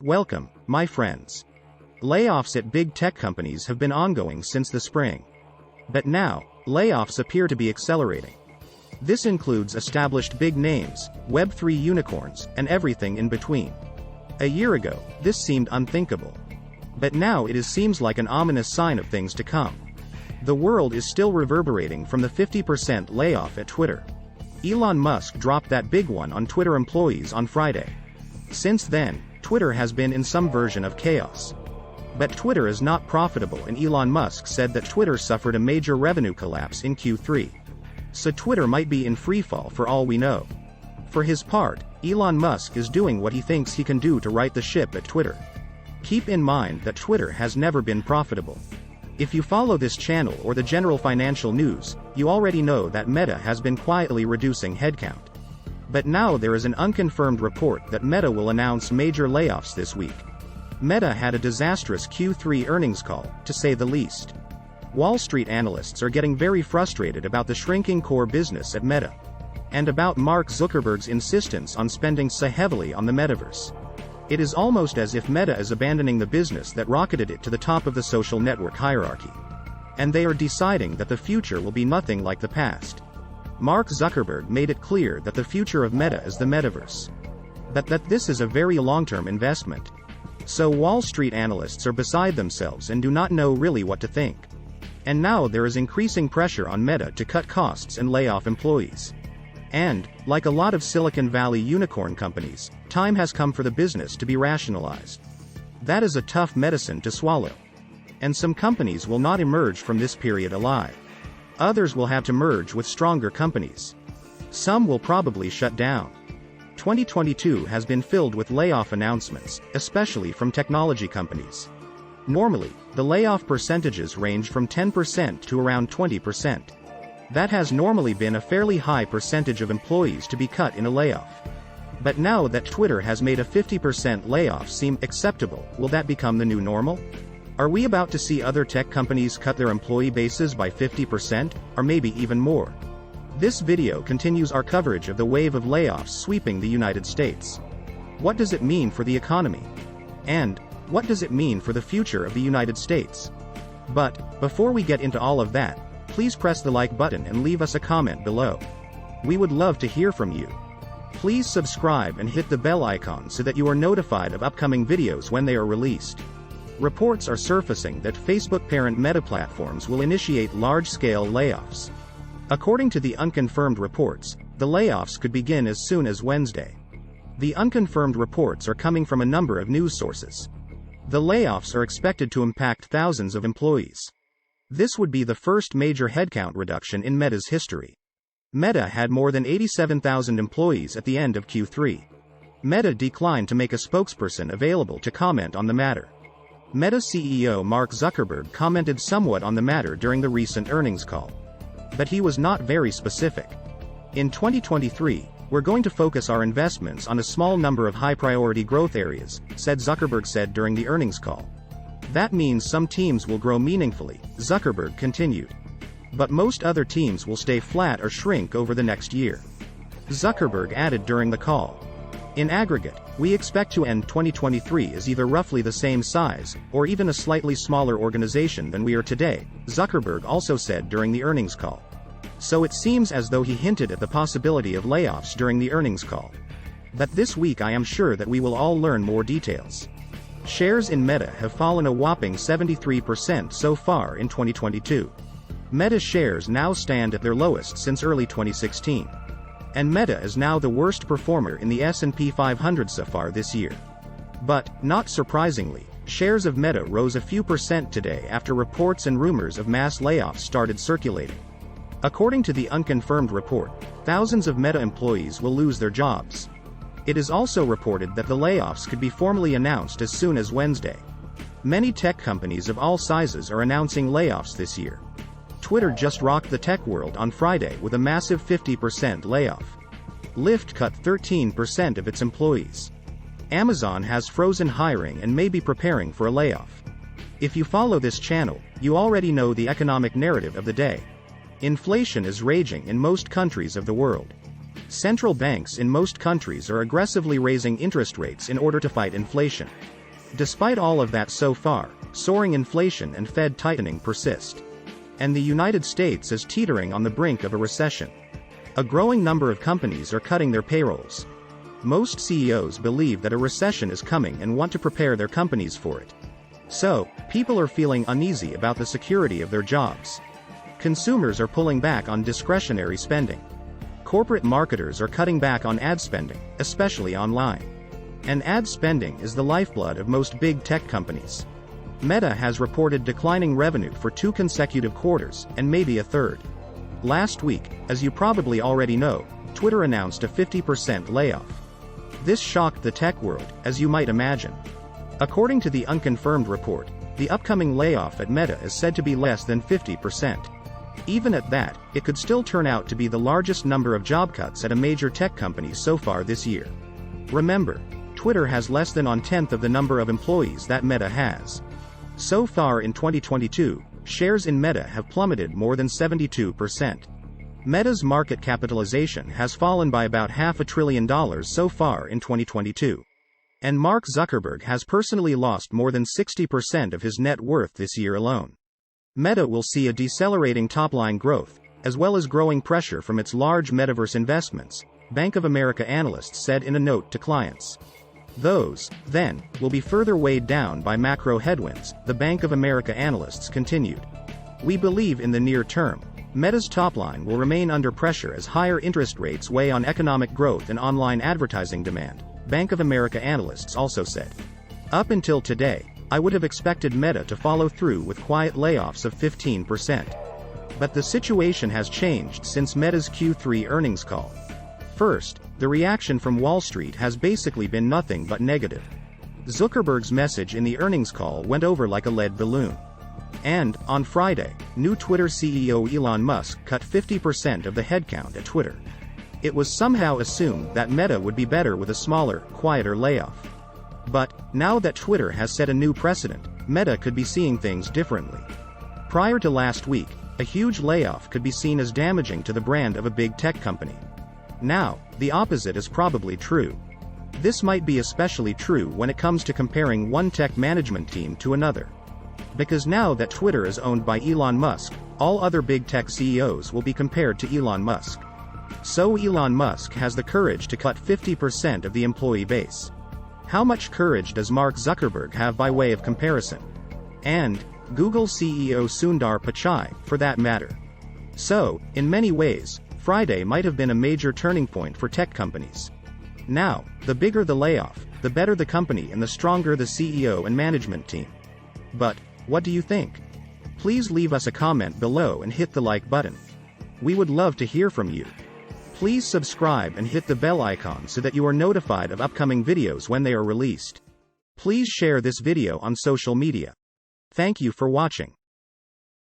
Welcome, my friends. Layoffs at big tech companies have been ongoing since the spring. But now, layoffs appear to be accelerating. This includes established big names, Web3 unicorns, and everything in between. A year ago, this seemed unthinkable. But now it seems like an ominous sign of things to come. The world is still reverberating from the 50% layoff at Twitter. Elon Musk dropped that big one on Twitter employees on Friday. Since then, Twitter has been in some version of chaos. But Twitter is not profitable, and Elon Musk said that Twitter suffered a major revenue collapse in Q3. So Twitter might be in freefall for all we know. For his part, Elon Musk is doing what he thinks he can do to right the ship at Twitter. Keep in mind that Twitter has never been profitable. If you follow this channel or the general financial news, you already know that Meta has been quietly reducing headcount. But now there is an unconfirmed report that Meta will announce major layoffs this week. Meta had a disastrous Q3 earnings call, to say the least. Wall Street analysts are getting very frustrated about the shrinking core business at Meta. And about Mark Zuckerberg's insistence on spending so heavily on the metaverse. It is almost as if Meta is abandoning the business that rocketed it to the top of the social network hierarchy. And they are deciding that the future will be nothing like the past. Mark Zuckerberg made it clear that the future of Meta is the metaverse. But that this is a very long-term investment. So Wall Street analysts are beside themselves and do not know really what to think. And now there is increasing pressure on Meta to cut costs and lay off employees. And, like a lot of Silicon Valley unicorn companies, time has come for the business to be rationalized. That is a tough medicine to swallow. And some companies will not emerge from this period alive. Others will have to merge with stronger companies. Some will probably shut down. 2022 has been filled with layoff announcements, especially from technology companies. Normally, the layoff percentages range from 10% to around 20%. That has normally been a fairly high percentage of employees to be cut in a layoff. But now that Twitter has made a 50% layoff seem acceptable, will that become the new normal? Are we about to see other tech companies cut their employee bases by 50%, or maybe even more? This video continues our coverage of the wave of layoffs sweeping the United States. What does it mean for the economy? And, what does it mean for the future of the United States? But, before we get into all of that, please press the like button and leave us a comment below. We would love to hear from you. Please subscribe and hit the bell icon so that you are notified of upcoming videos when they are released. Reports are surfacing that Facebook parent Meta Platforms will initiate large-scale layoffs. According to the unconfirmed reports, the layoffs could begin as soon as Wednesday. The unconfirmed reports are coming from a number of news sources. The layoffs are expected to impact thousands of employees. This would be the first major headcount reduction in Meta's history. Meta had more than 87,000 employees at the end of Q3. Meta declined to make a spokesperson available to comment on the matter. Meta CEO Mark Zuckerberg commented somewhat on the matter during the recent earnings call. But he was not very specific. In 2023, we're going to focus our investments on a small number of high-priority growth areas, Zuckerberg said during the earnings call. That means some teams will grow meaningfully, Zuckerberg continued. But most other teams will stay flat or shrink over the next year. Zuckerberg added during the call. In aggregate, we expect to end 2023 as either roughly the same size, or even a slightly smaller organization than we are today, Zuckerberg also said during the earnings call. So it seems as though he hinted at the possibility of layoffs during the earnings call. But this week I am sure that we will all learn more details. Shares in Meta have fallen a whopping 73% so far in 2022. Meta shares now stand at their lowest since early 2016. And Meta is now the worst performer in the S&P 500 so far this year. But, not surprisingly, shares of Meta rose a few percent today after reports and rumors of mass layoffs started circulating. According to the unconfirmed report, thousands of Meta employees will lose their jobs. It is also reported that the layoffs could be formally announced as soon as Wednesday. Many tech companies of all sizes are announcing layoffs this year. Twitter just rocked the tech world on Friday with a massive 50% layoff. Lyft cut 13% of its employees. Amazon has frozen hiring and may be preparing for a layoff. If you follow this channel, you already know the economic narrative of the day. Inflation is raging in most countries of the world. Central banks in most countries are aggressively raising interest rates in order to fight inflation. Despite all of that so far, soaring inflation and Fed tightening persist. And the United States is teetering on the brink of a recession. A growing number of companies are cutting their payrolls. Most CEOs believe that a recession is coming and want to prepare their companies for it. So, people are feeling uneasy about the security of their jobs. Consumers are pulling back on discretionary spending. Corporate marketers are cutting back on ad spending, especially online. And ad spending is the lifeblood of most big tech companies. Meta has reported declining revenue for 2 consecutive quarters, and maybe a third. Last week, as you probably already know, Twitter announced a 50% layoff. This shocked the tech world, as you might imagine. According to the unconfirmed report, the upcoming layoff at Meta is said to be less than 50%. Even at that, it could still turn out to be the largest number of job cuts at a major tech company so far this year. Remember, Twitter has less than 1/10 of the number of employees that Meta has. So far in 2022, shares in Meta have plummeted more than 72%. Meta's market capitalization has fallen by about $500 billion so far in 2022. And Mark Zuckerberg has personally lost more than 60% of his net worth this year alone. Meta will see a decelerating top-line growth, as well as growing pressure from its large metaverse investments, Bank of America analysts said in a note to clients. Those, then, will be further weighed down by macro headwinds, the Bank of America analysts continued. We believe in the near term, Meta's top line will remain under pressure as higher interest rates weigh on economic growth and online advertising demand, Bank of America analysts also said. Up until today, I would have expected Meta to follow through with quiet layoffs of 15%. But the situation has changed since Meta's Q3 earnings call. First, the reaction from Wall Street has basically been nothing but negative. Zuckerberg's message in the earnings call went over like a lead balloon. And, on Friday, new Twitter CEO Elon Musk cut 50% of the headcount at Twitter. It was somehow assumed that Meta would be better with a smaller, quieter layoff. But, now that Twitter has set a new precedent, Meta could be seeing things differently. Prior to last week, a huge layoff could be seen as damaging to the brand of a big tech company. Now, the opposite is probably true. This might be especially true when it comes to comparing one tech management team to another. Because now that Twitter is owned by Elon Musk, all other big tech CEOs will be compared to Elon Musk. So Elon Musk has the courage to cut 50% of the employee base. How much courage does Mark Zuckerberg have by way of comparison? And Google CEO Sundar Pichai, for that matter. So, in many ways, Friday might have been a major turning point for tech companies. Now, the bigger the layoff, the better the company and the stronger the CEO and management team. But, what do you think? Please leave us a comment below and hit the like button. We would love to hear from you. Please subscribe and hit the bell icon so that you are notified of upcoming videos when they are released. Please share this video on social media. Thank you for watching.